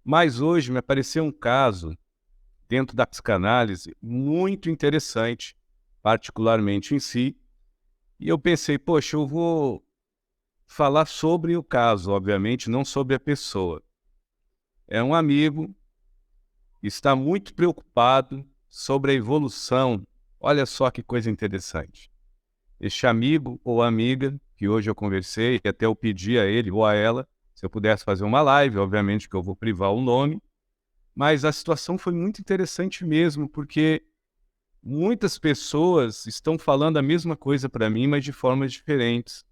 Mas hoje me apareceu um caso dentro da psicanálise muito interessante, particularmente em si, e eu pensei, poxa, eu vou falar sobre o caso, obviamente, não sobre a pessoa. É um amigo, está muito preocupado sobre a evolução. Olha só que coisa interessante. Este amigo ou amiga, que hoje eu conversei, e até eu pedi a ele ou a ela, se eu pudesse fazer uma live, obviamente que eu vou privar o nome, mas a situação foi muito interessante mesmo, porque muitas pessoas estão falando a mesma coisa para mim, mas de formas diferentes.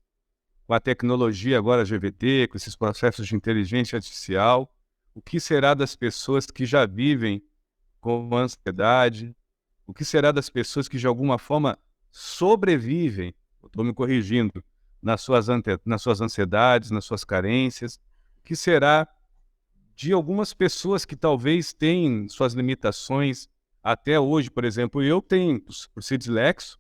Com a tecnologia agora GVT, com esses processos de inteligência artificial, o que será das pessoas que já vivem com ansiedade? O que será das pessoas que de alguma forma sobrevivem, estou me corrigindo, nas suas ansiedades, nas suas carências? O que será de algumas pessoas que talvez têm suas limitações até hoje? Por exemplo, eu tenho, por ser dislexo,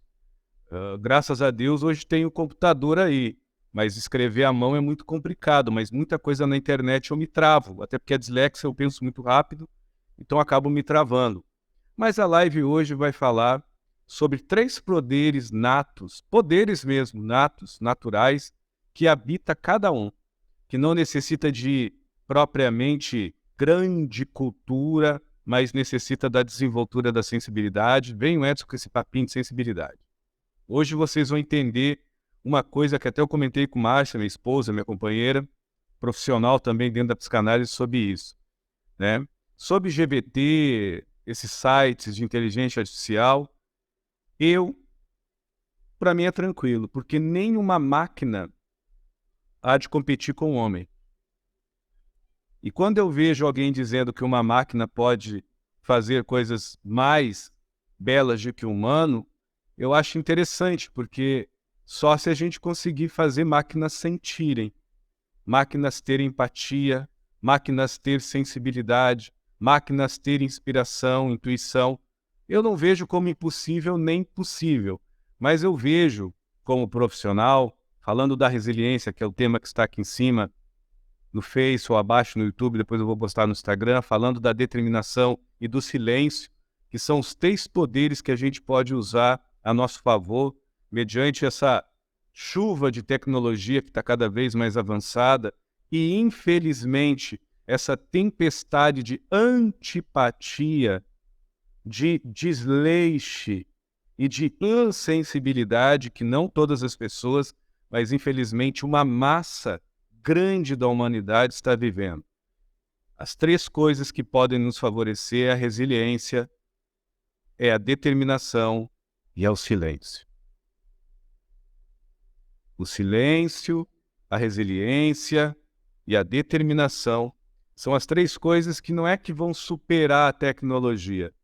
graças a Deus hoje tenho computador aí, mas escrever à mão é muito complicado, mas muita coisa na internet eu me travo, até porque a dislexia eu penso muito rápido, então acabo me travando. Mas a live hoje vai falar sobre 3 poderes natos, poderes mesmo, natos, naturais, que habita cada um, que não necessita de propriamente grande cultura, mas necessita da desenvoltura da sensibilidade. Vem o Edson com esse papinho de sensibilidade. Hoje vocês vão entender uma coisa que até eu comentei com Márcia, minha esposa, minha companheira, profissional também dentro da psicanálise, sobre isso, né? Sobre GBT, esses sites de inteligência artificial, para mim é tranquilo, porque nenhuma máquina há de competir com o homem. E quando eu vejo alguém dizendo que uma máquina pode fazer coisas mais belas do que o humano, eu acho interessante, porque só se a gente conseguir fazer máquinas sentirem, máquinas terem empatia, máquinas ter sensibilidade, máquinas ter inspiração, intuição. Eu não vejo como impossível nem possível, mas eu vejo como profissional, falando da resiliência, que é o tema que está aqui em cima, no Face ou abaixo no YouTube, depois eu vou postar no Instagram, falando da determinação e do silêncio, que são os 3 poderes que a gente pode usar a nosso favor, mediante essa chuva de tecnologia que está cada vez mais avançada e, infelizmente, essa tempestade de antipatia, de desleixo e de insensibilidade que não todas as pessoas, mas infelizmente uma massa grande da humanidade está vivendo. As 3 coisas que podem nos favorecer é a resiliência, é a determinação e é o silêncio. O silêncio, a resiliência e a determinação são as 3 coisas que não é que vão superar a tecnologia,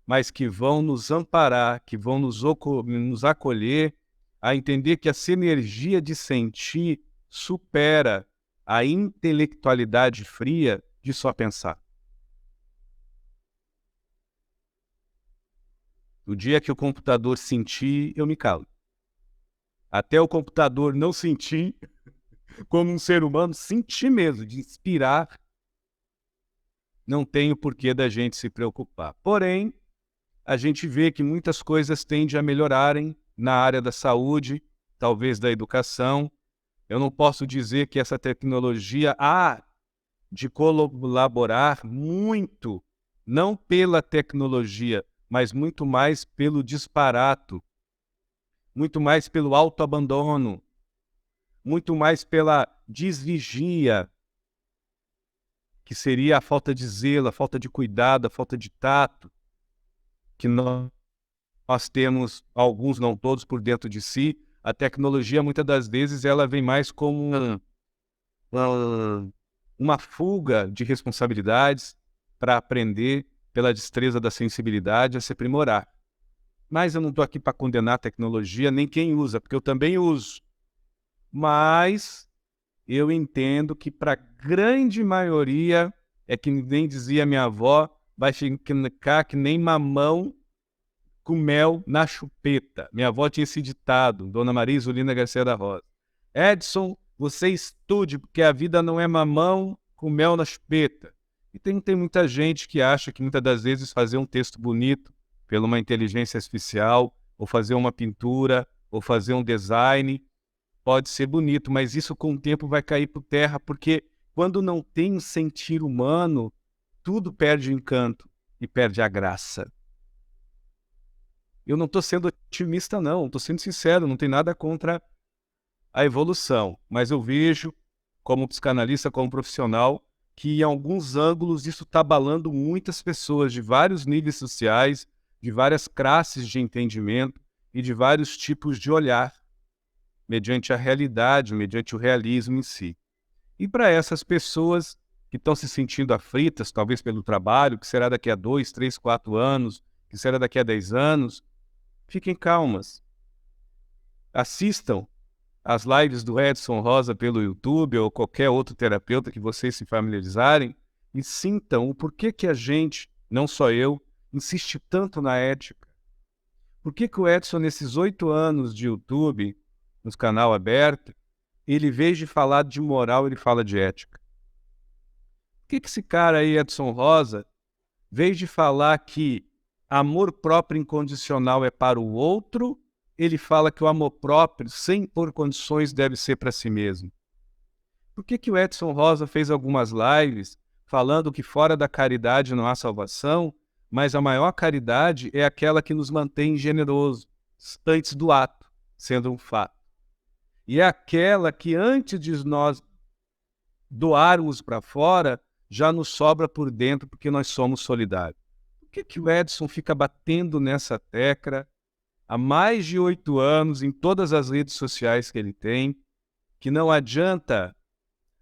mas que vão nos amparar, que vão nos acolher a entender que essa energia de sentir supera a intelectualidade fria de só pensar. O dia que o computador sentir, eu me calo. Até o computador não sentir, como um ser humano, sentir mesmo, de inspirar, não tem o porquê da gente se preocupar. Porém, a gente vê que muitas coisas tendem a melhorarem na área da saúde, talvez da educação. Eu não posso dizer que essa tecnologia há de colaborar muito, não pela tecnologia, mas muito mais pelo disparato, muito mais pelo autoabandono, muito mais pela desvigia, que seria a falta de zelo, a falta de cuidado, a falta de tato, que nós temos, alguns, não todos, por dentro de si. A tecnologia, muitas das vezes, ela vem mais como uma fuga de responsabilidades para aprender pela destreza da sensibilidade a se aprimorar. Mas eu não estou aqui para condenar a tecnologia, nem quem usa, porque eu também uso. Mas eu entendo que para a grande maioria, é que nem dizia minha avó, vai ficar que nem mamão com mel na chupeta. Minha avó tinha esse ditado, Dona Maria Isolina Garcia da Rosa. Edson, você estude, porque a vida não é mamão com mel na chupeta. E tem muita gente que acha que muitas das vezes fazer um texto bonito pela uma inteligência artificial, ou fazer uma pintura, ou fazer um design, pode ser bonito, mas isso com o tempo vai cair por terra, porque quando não tem um sentir humano, tudo perde o encanto e perde a graça. Eu não estou sendo otimista, não, estou sendo sincero, não tem nada contra a evolução, mas eu vejo, como psicanalista, como profissional, que em alguns ângulos isso está abalando muitas pessoas de vários níveis sociais, de várias classes de entendimento e de vários tipos de olhar, mediante a realidade, mediante o realismo em si. E para essas pessoas que estão se sentindo aflitas, talvez pelo trabalho, que será daqui a 2, 3, 4 anos, que será daqui a 10 anos, fiquem calmas. Assistam as lives do Edson Rosa pelo YouTube ou qualquer outro terapeuta que vocês se familiarizarem e sintam o porquê que a gente, não só eu, insiste tanto na ética. Por que que o Edson, nesses 8 anos de YouTube, no canal aberto, ele, em vez de falar de moral, ele fala de ética? Por que que esse cara aí, Edson Rosa, em vez de falar que amor próprio incondicional é para o outro, ele fala que o amor próprio, sem impor condições, deve ser para si mesmo? Por que que o Edson Rosa fez algumas lives falando que fora da caridade não há salvação, mas a maior caridade é aquela que nos mantém generosos, antes do ato, sendo um fato? E é aquela que antes de nós doarmos para fora, já nos sobra por dentro, porque nós somos solidários. Por que que o Edson fica batendo nessa tecla há mais de 8 anos, em todas as redes sociais que ele tem, que não adianta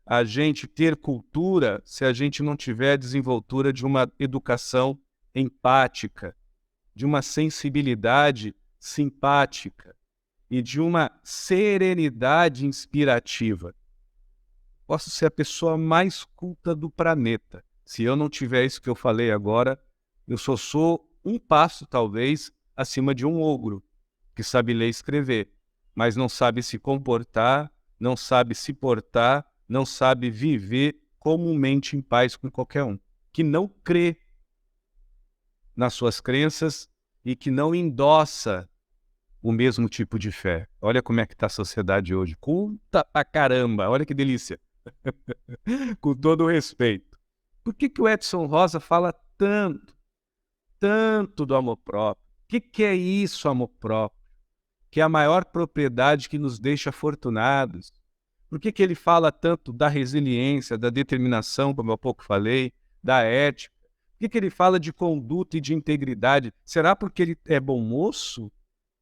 a gente ter cultura se a gente não tiver desenvoltura de uma educação empática, de uma sensibilidade simpática e de uma serenidade inspirativa? Posso ser a pessoa mais culta do planeta. Se eu não tiver isso que eu falei agora, eu só sou um passo, talvez, acima de um ogro, que sabe ler e escrever, mas não sabe se comportar, não sabe se portar, não sabe viver comumente em paz com qualquer um, que não crê nas suas crenças e que não endossa o mesmo tipo de fé. Olha como é que está a sociedade hoje. Culta pra caramba, olha que delícia. Com todo o respeito. Por que que o Edson Rosa fala tanto do amor próprio? O que é isso, amor próprio? Que é a maior propriedade que nos deixa afortunados. Por que que ele fala tanto da resiliência, da determinação, como eu há pouco falei, da ética? Por que que ele fala de conduta e de integridade? Será porque ele é bom moço?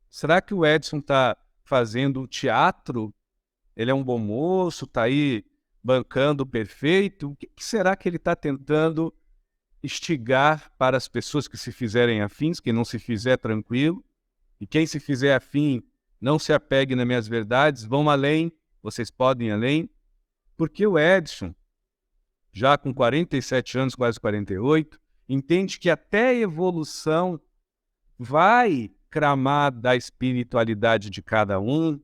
Será que o Edson está fazendo teatro? Ele é um bom moço, está aí bancando o perfeito? O que será que ele está tentando instigar para as pessoas que se fizerem afins, quem não se fizer, tranquilo, e quem se fizer afim, não se apegue nas minhas verdades, vão além, vocês podem ir além? Porque o Edson, já com 47 anos, quase 48, entende que até a evolução vai cramar da espiritualidade de cada um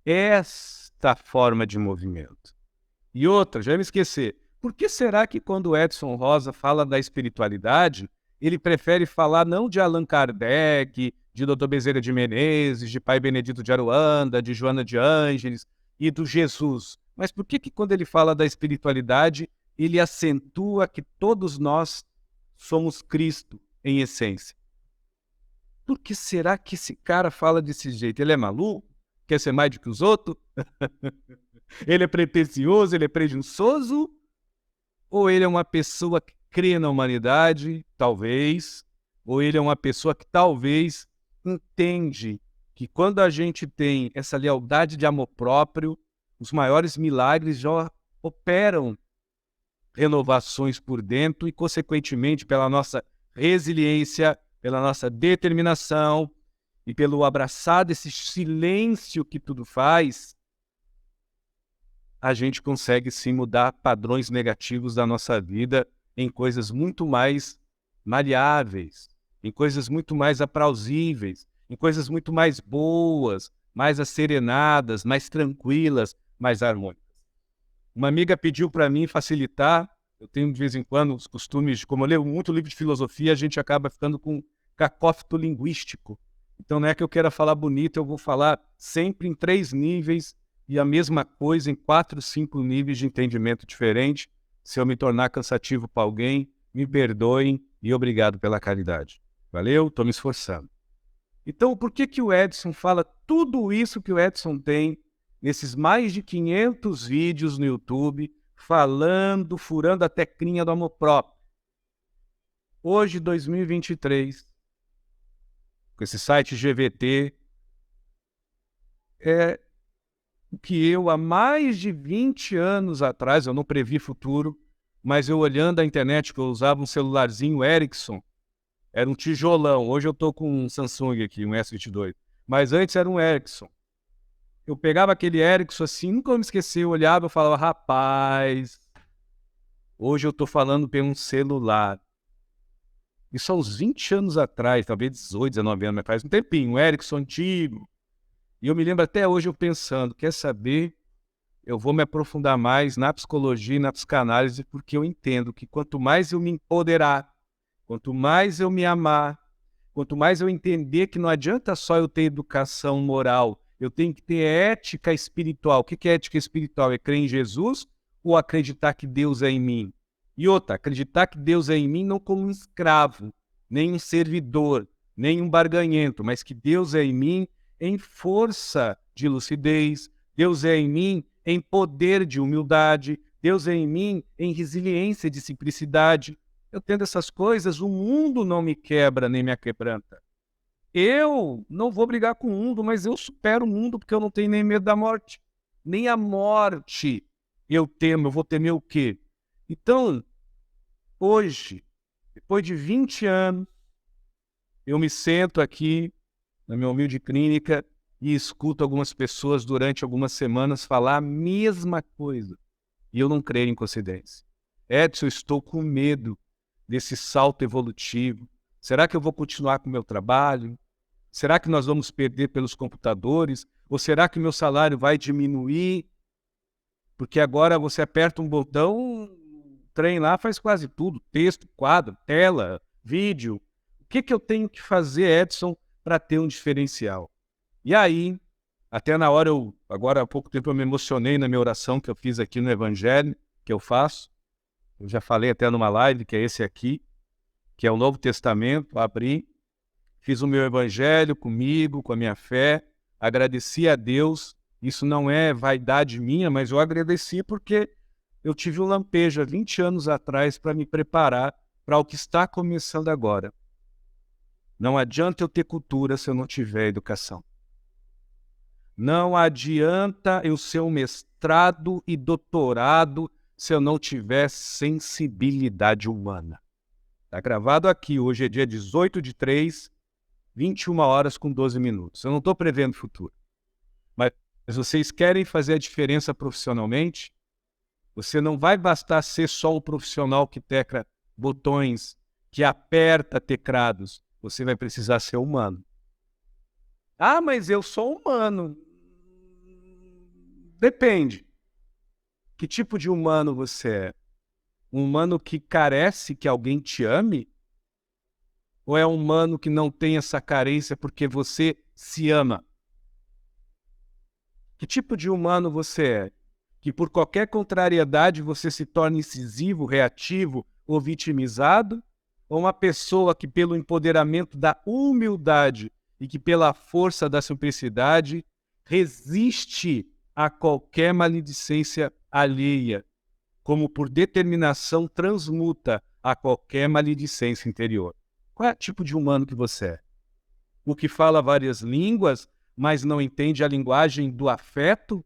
esta forma de movimento. E outra, já ia me esquecer, por que será que quando o Edson Rosa fala da espiritualidade, ele prefere falar não de Allan Kardec, de Dr. Bezerra de Menezes, de Pai Benedito de Aruanda, de Joana de Ângeles e do Jesus? Mas por que que quando ele fala da espiritualidade, ele acentua que todos nós somos Cristo em essência? Por que será que esse cara fala desse jeito? Ele é maluco? Quer ser mais do que os outros? Ele é pretensioso? Ele é presunçoso? Ou ele é uma pessoa que crê na humanidade? Talvez. Ou ele é uma pessoa que talvez entende que quando a gente tem essa lealdade de amor próprio, os maiores milagres já operam renovações por dentro e, consequentemente, pela nossa resiliência, pela nossa determinação e pelo abraçar desse silêncio que tudo faz, a gente consegue sim mudar padrões negativos da nossa vida em coisas muito mais maleáveis, em coisas muito mais aprausíveis, em coisas muito mais boas, mais asserenadas, mais tranquilas, mais harmônicas. Uma amiga pediu para mim facilitar Eu tenho de vez em quando os costumes, como eu leio muito livro de filosofia, a gente acaba ficando com cacófito linguístico. Então não é que eu queira falar bonito, eu vou falar sempre em 3 níveis e a mesma coisa em 4, 5 níveis de entendimento diferente. Se eu me tornar cansativo para alguém, me perdoem e obrigado pela caridade. Valeu? Estou me esforçando. Então, por que que o Edson fala tudo isso que o Edson tem nesses mais de 500 vídeos no YouTube, falando, furando a teclinha do amor próprio? Hoje, 2023, com esse site GVT, é o que eu, há mais de 20 anos atrás, eu não previ futuro, mas eu olhando a internet, que eu usava um celularzinho Ericsson, era um tijolão. Hoje eu estou com um Samsung aqui, um S22. Mas antes era um Ericsson. Eu pegava aquele Ericsson assim, nunca me esqueci, eu olhava e falava, rapaz, hoje eu estou falando por um celular. Isso há uns 20 anos atrás, talvez 18, 19 anos atrás, um tempinho, um Ericsson antigo. E eu me lembro até hoje eu pensando, quer saber? Eu vou me aprofundar mais na psicologia e na psicanálise, porque eu entendo que quanto mais eu me empoderar, quanto mais eu me amar, quanto mais eu entender que não adianta só eu ter educação moral, eu tenho que ter ética espiritual. O que é ética espiritual? É crer em Jesus ou acreditar que Deus é em mim? E outra, acreditar que Deus é em mim não como um escravo, nem um servidor, nem um barganhento, mas que Deus é em mim em força de lucidez, Deus é em mim em poder de humildade, Deus é em mim em resiliência de simplicidade. Eu tendo essas coisas, o mundo não me quebra nem me quebranta. Eu não vou brigar com o mundo, mas eu supero o mundo porque eu não tenho nem medo da morte. Nem a morte eu temo, eu vou temer o quê? Então, hoje, depois de 20 anos, eu me sento aqui na minha humilde clínica e escuto algumas pessoas durante algumas semanas falar a mesma coisa. E eu não creio em coincidência. Edson, eu estou com medo desse salto evolutivo. Será que eu vou continuar com o meu trabalho? Será que nós vamos perder pelos computadores? Ou será que o meu salário vai diminuir? Porque agora você aperta um botão, o trem lá faz quase tudo. Texto, quadro, tela, vídeo. O que que eu tenho que fazer, Edson, para ter um diferencial? E aí, até na hora, agora há pouco tempo eu me emocionei na minha oração que eu fiz aqui no Evangelho, que eu faço. Eu já falei até numa live, que é esse aqui, que é o Novo Testamento. Abri, fiz o meu Evangelho comigo, com a minha fé, agradeci a Deus. Isso não é vaidade minha, mas eu agradeci porque eu tive um lampejo há 20 anos atrás para me preparar para o que está começando agora. Não adianta eu ter cultura se eu não tiver educação. Não adianta eu ser um mestrado e doutorado se eu não tiver sensibilidade humana. Está gravado aqui, hoje é dia 18/3, 21h com 12 minutos. Eu não estou prevendo o futuro. Mas vocês querem fazer a diferença profissionalmente? Você não vai bastar ser só o profissional que tecla botões, que aperta teclados. Você vai precisar ser humano. Ah, mas eu sou humano. Depende. Que tipo de humano você é? Um humano que carece que alguém te ame? Ou é um humano que não tem essa carência porque você se ama? Que tipo de humano você é? Que por qualquer contrariedade você se torna incisivo, reativo ou vitimizado? Ou uma pessoa que pelo empoderamento da humildade e que pela força da simplicidade resiste a qualquer maledicência alheia, como por determinação transmuta a qualquer maledicência interior? Qual é o tipo de humano que você é? O que fala várias línguas, mas não entende a linguagem do afeto?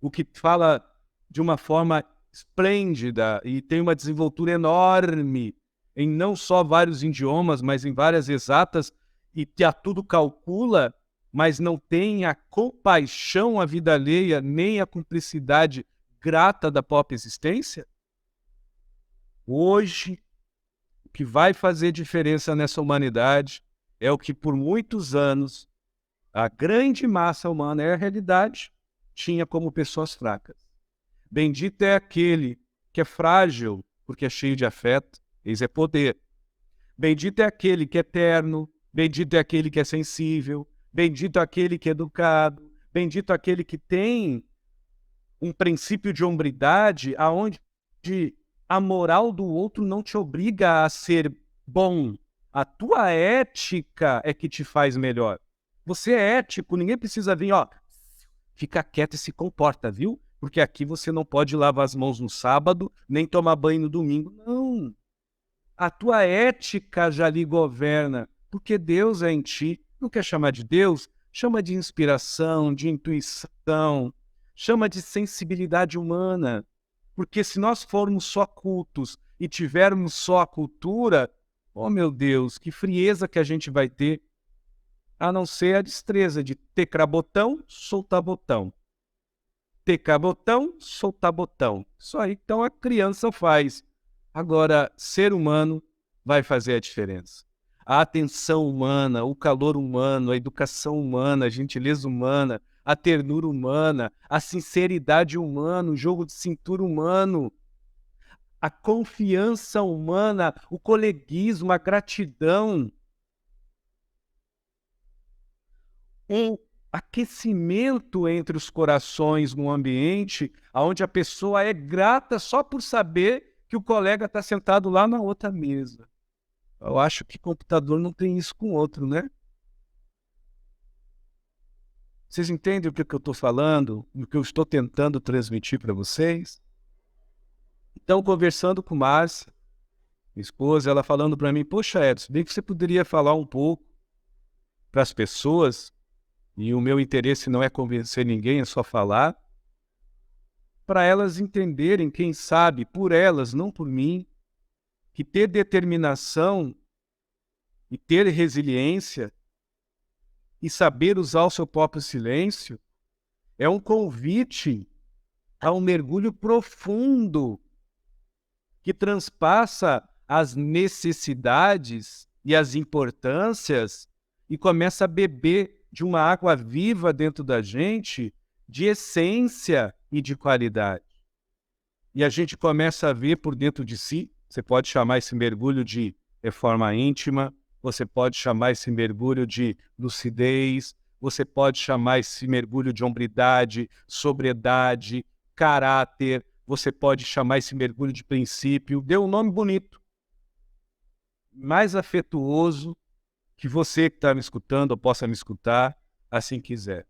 O que fala de uma forma esplêndida e tem uma desenvoltura enorme em não só vários idiomas, mas em várias exatas, e a tudo calcula, mas não tem a compaixão à vida alheia, nem a cumplicidade grata da própria existência? Hoje, o que vai fazer diferença nessa humanidade é o que por muitos anos a grande massa humana, é a realidade, tinha como pessoas fracas. Bendito é aquele que é frágil, porque é cheio de afeto. Isso é poder. Bendito é aquele que é terno, bendito é aquele que é sensível, bendito é aquele que é educado, bendito é aquele que tem um princípio de hombridade aonde a moral do outro não te obriga a ser bom. A tua ética é que te faz melhor. Você é ético, ninguém precisa vir, ó, fica quieto e se comporta, viu? Porque aqui você não pode lavar as mãos no sábado, nem tomar banho no domingo. Não. A tua ética já lhe governa, porque Deus é em ti. Não quer chamar de Deus? Chama de inspiração, de intuição, chama de sensibilidade humana. Porque se nós formos só cultos e tivermos só a cultura, oh meu Deus, que frieza que a gente vai ter, a não ser a destreza de tecrar botão, soltar botão. Teclar botão, soltar botão. Isso aí, então, a criança faz. Agora, ser humano vai fazer a diferença. A atenção humana, o calor humano, a educação humana, a gentileza humana, a ternura humana, a sinceridade humana, o jogo de cintura humano, a confiança humana, o coleguismo, a gratidão, um aquecimento entre os corações num ambiente onde a pessoa é grata só por saber que o colega está sentado lá na outra mesa. Eu acho que computador não tem isso com outro, né? Vocês entendem o que eu estou falando? O que eu estou tentando transmitir para vocês? Então, conversando com Márcia, minha esposa, ela falando para mim, poxa, Edson, bem que você poderia falar um pouco para as pessoas, e o meu interesse não é convencer ninguém, é só falar, para elas entenderem, quem sabe, por elas, não por mim, que ter determinação e ter resiliência e saber usar o seu próprio silêncio é um convite a um mergulho profundo que transpassa as necessidades e as importâncias e começa a beber de uma água viva dentro da gente, de essência e de qualidade. E a gente começa a ver por dentro de si, você pode chamar esse mergulho de reforma íntima, você pode chamar esse mergulho de lucidez, você pode chamar esse mergulho de hombridade, sobriedade, caráter, você pode chamar esse mergulho de princípio, dê um nome bonito, mais afetuoso que você que está me escutando ou possa me escutar, assim quiser.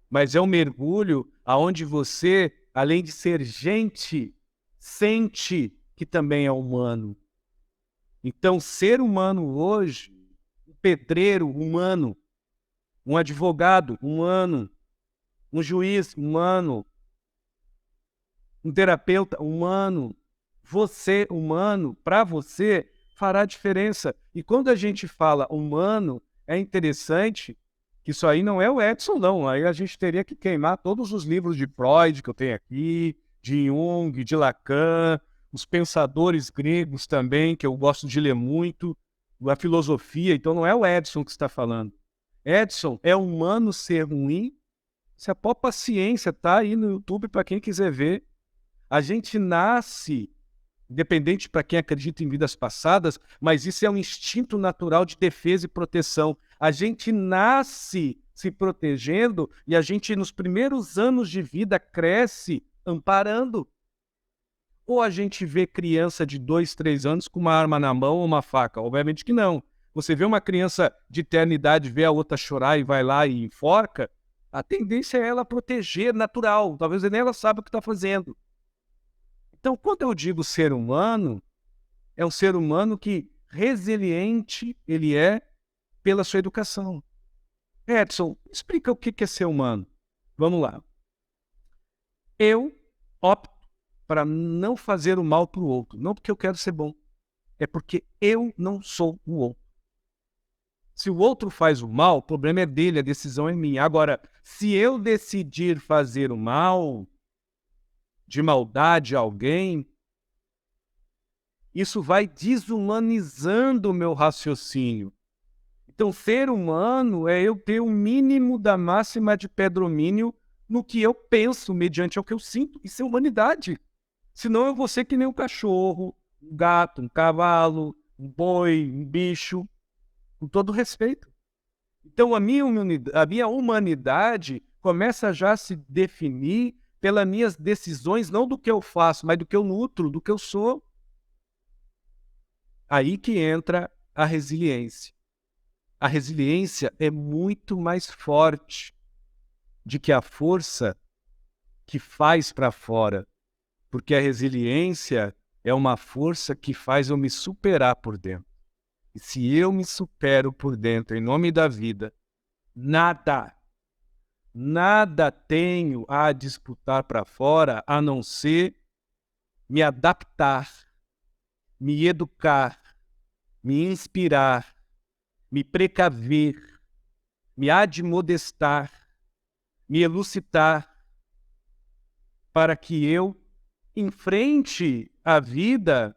Mas é um mergulho aonde você, além de ser gente, sente que também é humano. Então, ser humano hoje, um pedreiro humano, um advogado humano, um juiz humano, um terapeuta humano, você humano, para você, fará diferença. E quando a gente fala humano, é interessante que isso aí não é o Edson, não. Aí a gente teria que queimar todos os livros de Freud que eu tenho aqui, de Jung, de Lacan, os pensadores gregos também, que eu gosto de ler muito, a filosofia. Então não é o Edson que está falando. Edson, é humano ser ruim? Se a própria ciência está aí no YouTube para quem quiser ver. A gente nasce, independente para quem acredita em vidas passadas, mas isso é um instinto natural de defesa e proteção. A gente nasce se protegendo e a gente, nos primeiros anos de vida, cresce amparando. Ou a gente vê criança de 2, 3 anos com uma arma na mão ou uma faca? Obviamente que não. Você vê uma criança de terna idade, vê a outra chorar e vai lá e enforca, a tendência é ela proteger, natural. Talvez nem ela saiba o que está fazendo. Então, quando eu digo ser humano, é um ser humano que resiliente ele é pela sua educação. Edson, explica o que é ser humano. Vamos lá. Eu opto para não fazer o mal para o outro. Não porque eu quero ser bom. É porque eu não sou o outro. Se o outro faz o mal, o problema é dele, a decisão é minha. Agora, se eu decidir fazer o mal, de maldade a alguém, isso vai desumanizando o meu raciocínio. Então, ser humano é eu ter o mínimo da máxima de predomínio no que eu penso, mediante o que eu sinto. Isso é humanidade. Senão eu vou ser que nem um cachorro, um gato, um cavalo, um boi, um bicho, com todo respeito. Então a minha humanidade começa já a se definir pelas minhas decisões, não do que eu faço, mas do que eu nutro, do que eu sou. Aí que entra a resiliência. A resiliência é muito mais forte do que a força que faz para fora, porque a resiliência é uma força que faz eu me superar por dentro. E se eu me supero por dentro, em nome da vida, nada tenho a disputar para fora, a não ser me adaptar, me educar, me inspirar, me precaver, me admoestar, me elucidar, para que eu enfrente a vida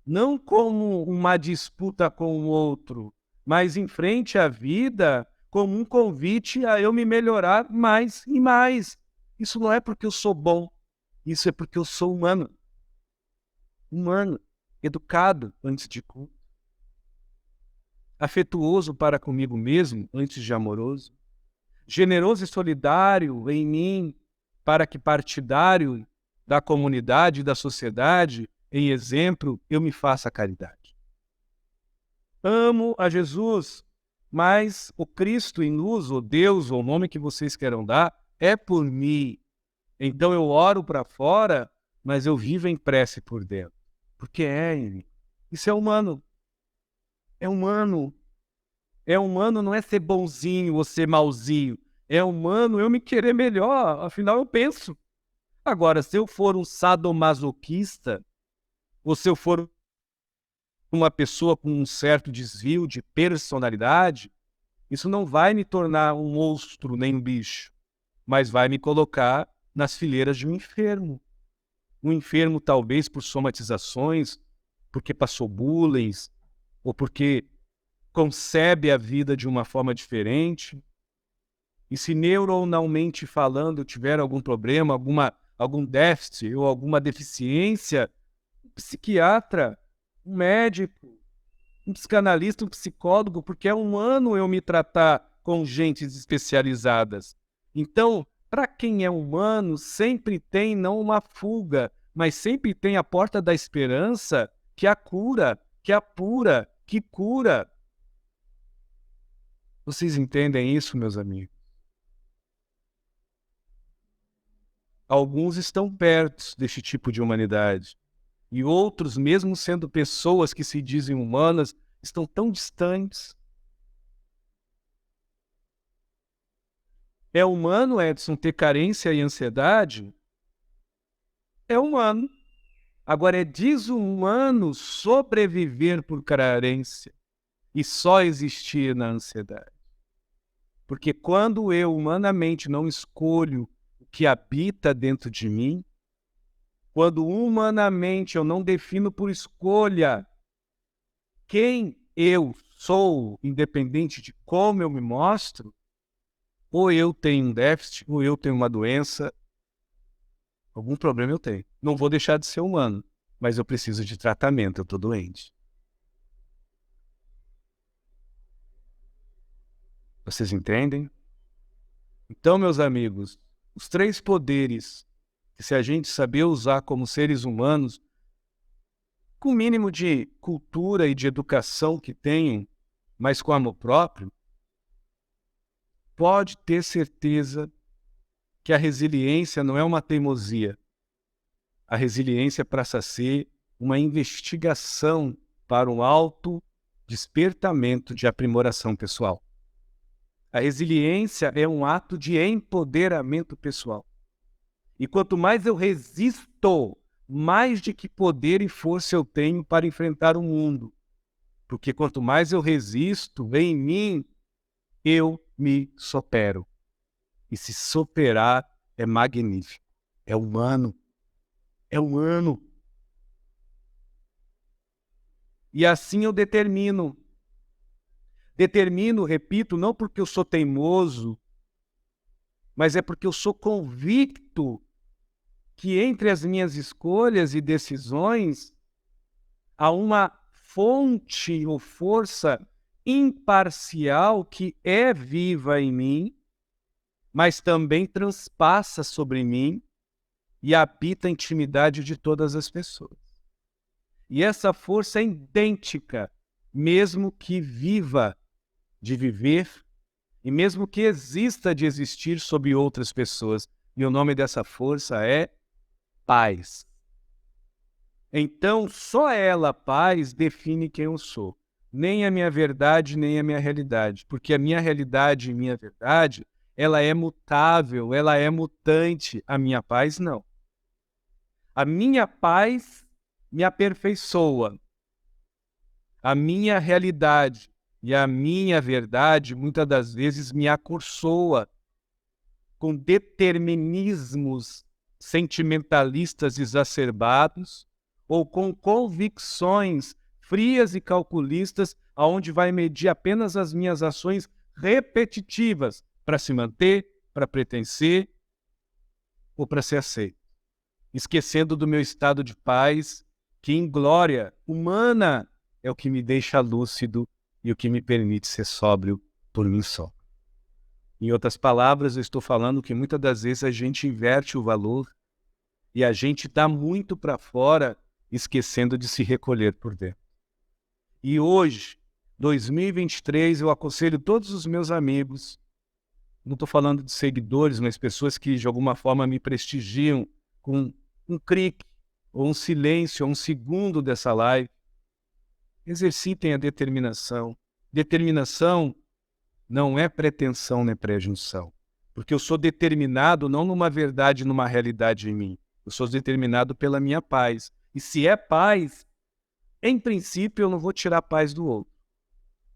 não como uma disputa com o outro, mas enfrente a vida como um convite a eu me melhorar mais e mais. Isso não é porque eu sou bom, isso é porque eu sou humano. Humano, educado antes de culto, afetuoso para comigo mesmo antes de amoroso, generoso e solidário em mim para que partidário da comunidade e da sociedade, em exemplo, eu me faça caridade. Amo a Jesus, mas o Cristo em nós, ou Deus, ou o nome que vocês queiram dar, é por mim. Então eu oro para fora, mas eu vivo em prece por dentro. Porque é em mim. Isso é humano. É humano. É humano não é ser bonzinho ou ser malzinho. É humano eu me querer melhor, afinal eu penso. Agora, se eu for um sadomasoquista, ou se eu for uma pessoa com um certo desvio de personalidade, isso não vai me tornar um monstro nem um bicho, mas vai me colocar nas fileiras de um enfermo. Um enfermo talvez por somatizações, porque passou bullying, ou porque concebe a vida de uma forma diferente. E se neuronalmente falando eu tiver algum problema, algum déficit ou alguma deficiência, um psiquiatra, um médico, um psicanalista, um psicólogo, porque é humano eu me tratar com gentes especializadas. Então, para quem é humano, sempre tem não uma fuga, mas sempre tem a porta da esperança que a cura, que apura, que cura. Vocês entendem isso, meus amigos? Alguns estão perto deste tipo de humanidade. E outros, mesmo sendo pessoas que se dizem humanas, estão tão distantes. É humano, Edson, ter carência e ansiedade? É humano. Agora, é desumano sobreviver por carência e só existir na ansiedade. Porque quando eu, humanamente, não escolho o que habita dentro de mim, quando humanamente eu não defino por escolha quem eu sou, independente de como eu me mostro, ou eu tenho um déficit, ou eu tenho uma doença, algum problema eu tenho. Não vou deixar de ser humano, mas eu preciso de tratamento, eu estou doente. Vocês entendem? Então, meus amigos, os três poderes que se a gente saber usar como seres humanos, com o mínimo de cultura e de educação que tenham, mas com amor próprio, pode ter certeza que a resiliência não é uma teimosia. A resiliência passa a ser uma investigação para um autodespertamento de aprimoração pessoal. A resiliência é um ato de empoderamento pessoal. E quanto mais eu resisto, mais de que poder e força eu tenho para enfrentar o mundo. Porque quanto mais eu resisto, em mim, eu me supero. E se superar é magnífico. É humano. É humano. E assim eu determino. Determino, repito, não porque eu sou teimoso, mas é porque eu sou convicto que entre as minhas escolhas e decisões há uma fonte ou força imparcial que é viva em mim, mas também transpassa sobre mim e habita a intimidade de todas as pessoas. E essa força é idêntica, mesmo que viva de viver e mesmo que exista de existir sobre outras pessoas. E o nome dessa força é paz. Então, só ela, paz, define quem eu sou. Nem a minha verdade, nem a minha realidade. Porque a minha realidade e minha verdade, ela é mutável, ela é mutante. A minha paz, não. A minha paz me aperfeiçoa. A minha realidade e a minha verdade, muitas das vezes, me acursoa com determinismos sentimentalistas exacerbados ou com convicções frias e calculistas, aonde vai medir apenas as minhas ações repetitivas para se manter, para pertencer ou para ser aceito, esquecendo do meu estado de paz, que em glória humana é o que me deixa lúcido e o que me permite ser sóbrio por mim só. Em outras palavras, eu estou falando que muitas das vezes a gente inverte o valor e a gente dá muito para fora, esquecendo de se recolher por dentro. E hoje, 2023, eu aconselho todos os meus amigos, não estou falando de seguidores, mas pessoas que de alguma forma me prestigiam com um clique, ou um silêncio, ou um segundo dessa live, exercitem a determinação. Determinação não é pretensão nem pré-junção, porque eu sou determinado não numa verdade, numa realidade em mim. Eu sou determinado pela minha paz. E se é paz, em princípio eu não vou tirar a paz do outro.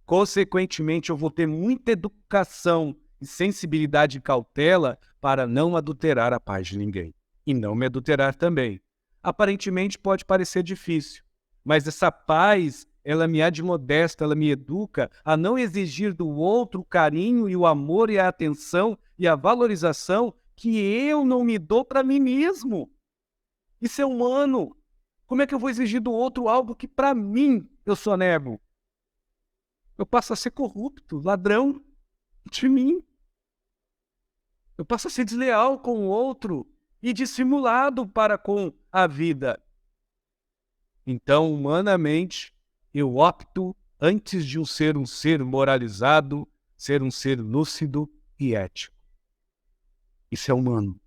Consequentemente, eu vou ter muita educação e sensibilidade e cautela para não adulterar a paz de ninguém. E não me adulterar também. Aparentemente pode parecer difícil, mas essa paz, ela me admoesta, ela me educa a não exigir do outro o carinho e o amor e a atenção e a valorização que eu não me dou para mim mesmo. Isso é humano. Como é que eu vou exigir do outro algo que para mim eu sonego? Eu passo a ser corrupto, ladrão de mim. Eu passo a ser desleal com o outro e dissimulado para com a vida. Então, humanamente, eu opto, antes de ser um ser moralizado, ser um ser lúcido e ético. Isso é humano.